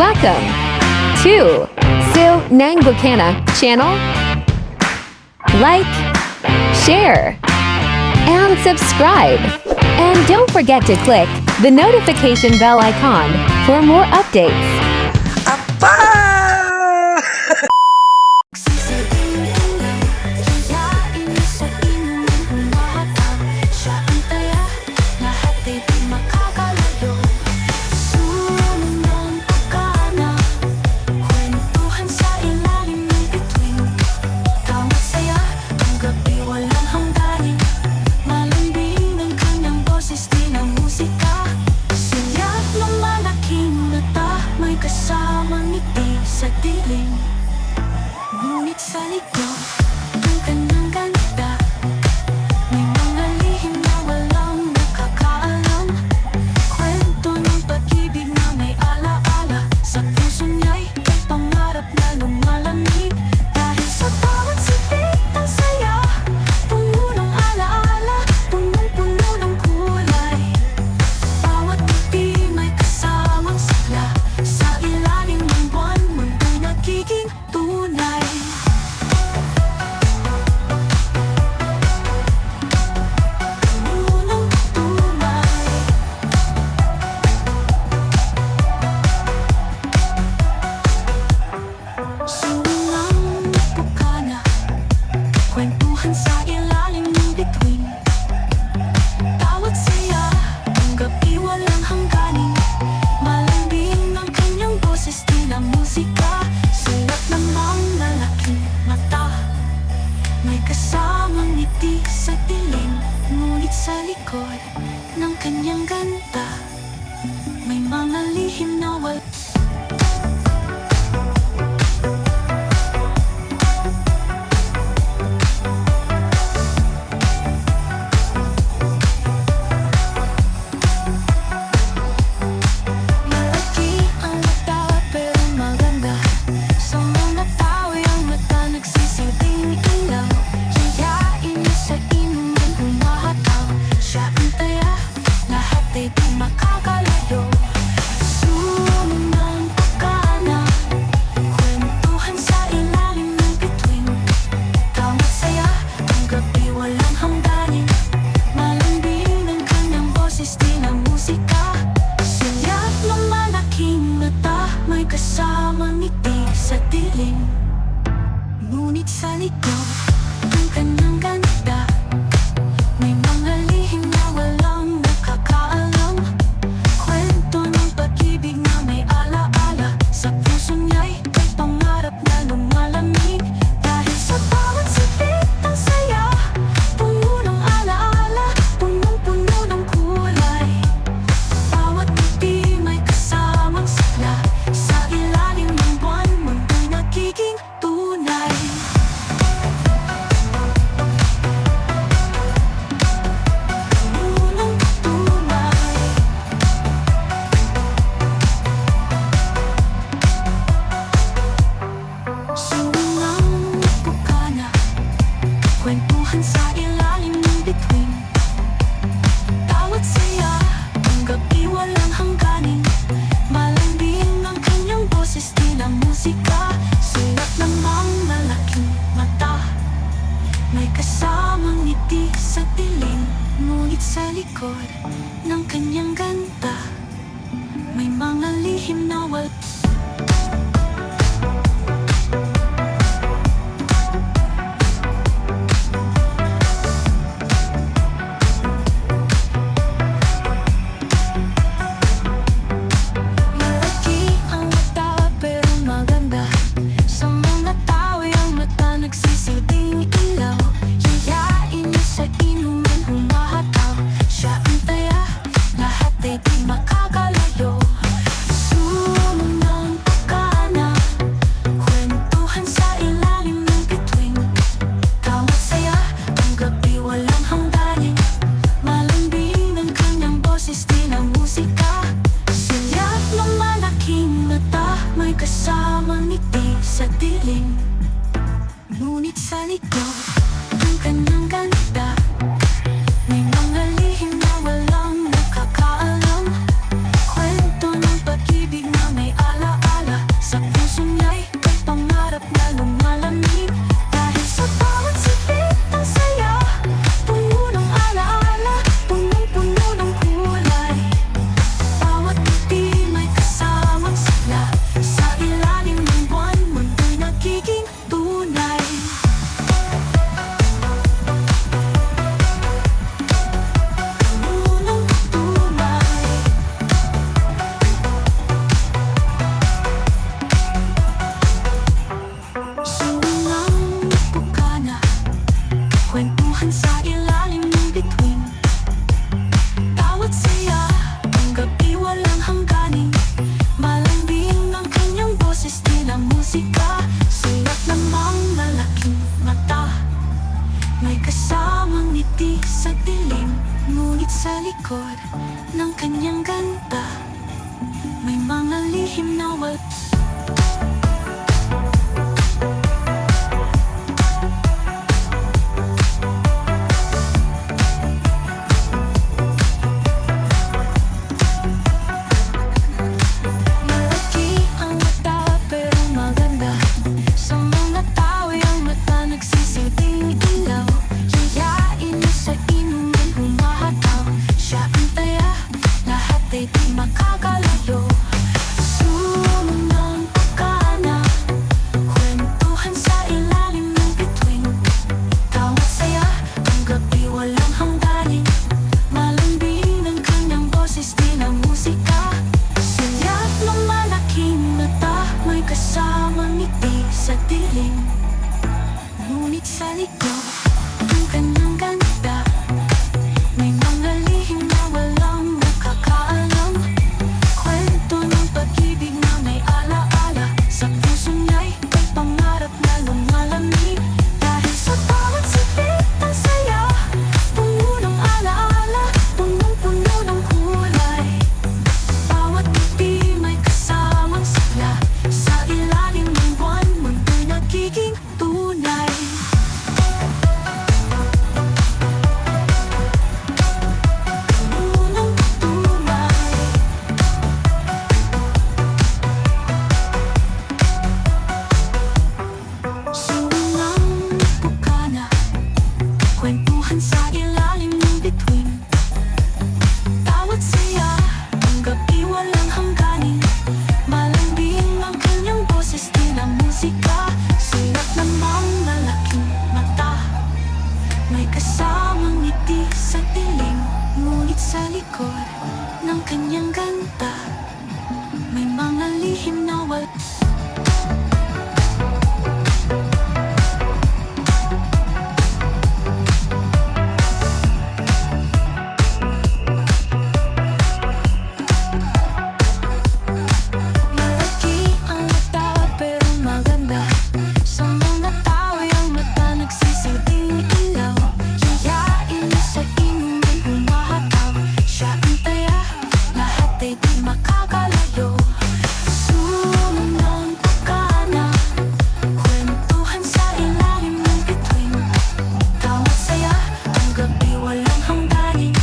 Welcome to Sil Nang Bukana channel. Like, share, and subscribe. And don't forget to click the notification bell icon for more updates. Apa? Sa dilim, ngunit sa likod ng kanyang ganda, may mga lihim na walang nakakaalam. Kwento ng pag-ibig na may alaala, sa puso niya'y may pangarap na lumalamig. Dahil sa bawat sipit ang saya, puno ng alaala, punong-puno ng kulay. Bawat ngiti may kasamang sigla, sa ilalim ng buwan mundo'y nagiging tunay. Punong tunay. Sunang bukana, kwentuhan sa ilalim ng bituin. Tawat saya, ang gabi walang hangganin. Malambing ang kanyang boses, tila musika. Sulat ng mga laking mata, may kasamang ngiti sa dilim. Ngunit sa likod ng kanyang ganda, may mga lihim na wala. Malaki ang mata pero maganda, sa mga tao ang mata nagsisilbing ilaw. Yayain niya sa inuman humahataw, siya ang taya, lahat ay di makakalayo. Sumunang pagkana, kwentuhan sa ilalim ng bituin. Tawat saya, ang gabi walang hangganin. Malambing ang kanyang boses, tila musika. Siyak ng malaking mata, may kasamang ngiti sa dilim. Ngunit sa likod ng kanyang ganda, may mga lihim na walang nakakaalam. Kwento ng pag-ibig na may alaala, sa puso niya'y may pangarap na lumalamig. Dahil sa bawat sipit ang saya, puno ng alaala, punong-puno ng kulay. Bawat ngiti may kasamang sigla, sa ilalim ng buwan mundo'y nagiging tunay. Punong tunay. Sunang bukana, kwentuhan sa ilalim ng bituin. Tawat saya, ang gabi walang hangganin. Malambing ang kanyang boses, tila musika. Sulat ng mga laking mata, may kasamang ngiti sa dilim. Ngunit sa likod ng kanyang ganda, may mga lihim na wala. Malaki ang mata pero maganda, sa mga tao ang mata nagsisilbing ilaw. Yayain niya sa inuman humahataw, siya ang taya, lahat ay di makakalayo. Sumunang pagkana, kwentuhan sa ilalim ng bituin. Tawat saya, ang gabi walang hangganin. Malambing ang kanyang boses, tila musika. Siyak ng malaking mata, may kasamang ngiti sa dilim. Ngunit sa likod ng kanyang ganda, may mga lihim na walang nakakaalam. Kwento ng pag-ibig na may alaala, lihim na wala. Malaki ang mata pero maganda. Sa mga tao ang mata nagsisilbing ilaw. Yayain niya sa inuman humahataw. Siya ang taya, lahat ay di makakalayo. Sumunang pagkana, kwentuhan sa ilalim ng bituin. Tawat saya, ang gabi walang hangganin. Malambing ng kanyang boses, di na musika. Siyak ng malaking mata, may kasamang ngiti sa dilim. Ngunit sa likod ng kanyang ganda, may mga lihim na walang nakakaalam. Kwento ng pag-ibig na may alaala. Sa puso niya'y may pangarap na lumalamig. Dahil sa bawat sipit ang saya, puno ng alaala, punong-puno ng kulay. Bawat ngiti may kasamang sigla. Sa ilalim ng buwan, mundo'y nagiging tunay. Puno ng tunay. Sunang bukana, kwentuhan sa ilalim ng bituin. Tawat saya, ang gabi walang hangganin. Malambing ang kanyang boses, di na musika. Silat ng mga malaking mata, may kasamang ngiti sa dilim. Ngunit sa likod ng kanyang ganda, may mga lihim na wala. Malaki ang mata pero maganda. Sa mga tao ang mata nagsisilbing ilaw. Yayain niya sa inuman humahataw. Siya ang taya, lahat ay di makakalayo. Sumunang pagkana, kwentuhan sa ilalim ng bituin. Tawat saya, ang gabi walang hangganin.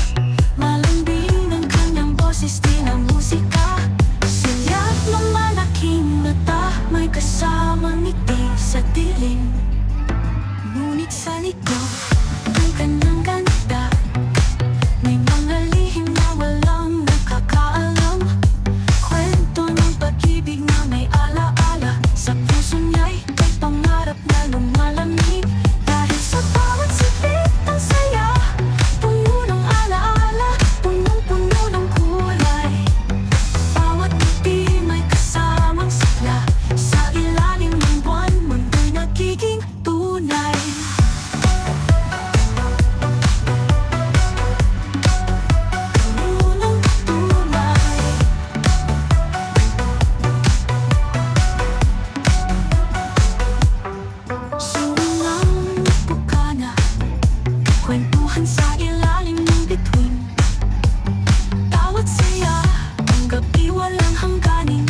Malambing ng kanyang boses, di na musika. Siyak ng malaking mata, may kasamang ngiti sa dilim. Ngunit sa likod ng kanyang ganda, may mga lihim na walang nakakaalam. Kwento ng pag-ibig na may alaala. Sa puso niya'y may pangarap na lumalamig. Dahil sa bawat sipit ang saya, puno ng alaala, punong-puno ng kulay. Bawat ngiti may kasamang sigla. Sa ilalim ng buwan, mundo'y nagiging tunay. Puno ng tunay. Sunang bukana, kwentuhan sa ilalim ng bituin. Tawat saya, ang gabi walang hangganin.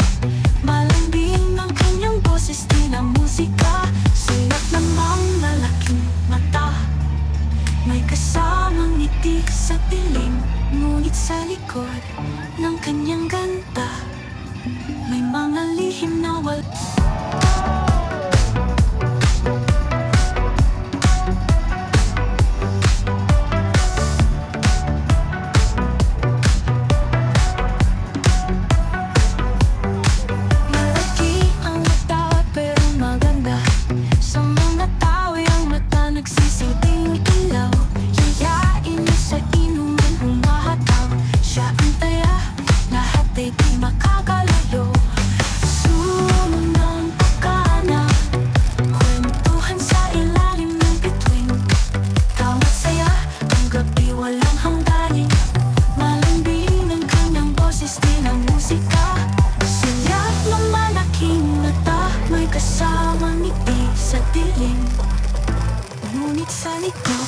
Malambing ang kanyang boses, di na musika. Silat ng mga malaking mata, may kasamang ngiti sa dilim. Ngunit sa likod ng kanyang ganda, may mga lihim na wala. Malaki ang mata pero maganda. Sa mga tao ang mata nagsisilbing ilaw. Yayain niya sa inuman humahataw. Siya ang taya, lahat ay di makakalayo. Sumunang pagkana, kwentuhan sa ilalim ng bituin. Tawat saya, ang gabi walang hangganin. Malambing ng kanyang boses, di na musika. Siyak ng malaking mata, may kasamang ngiti sa dilim. Ngunit sa likod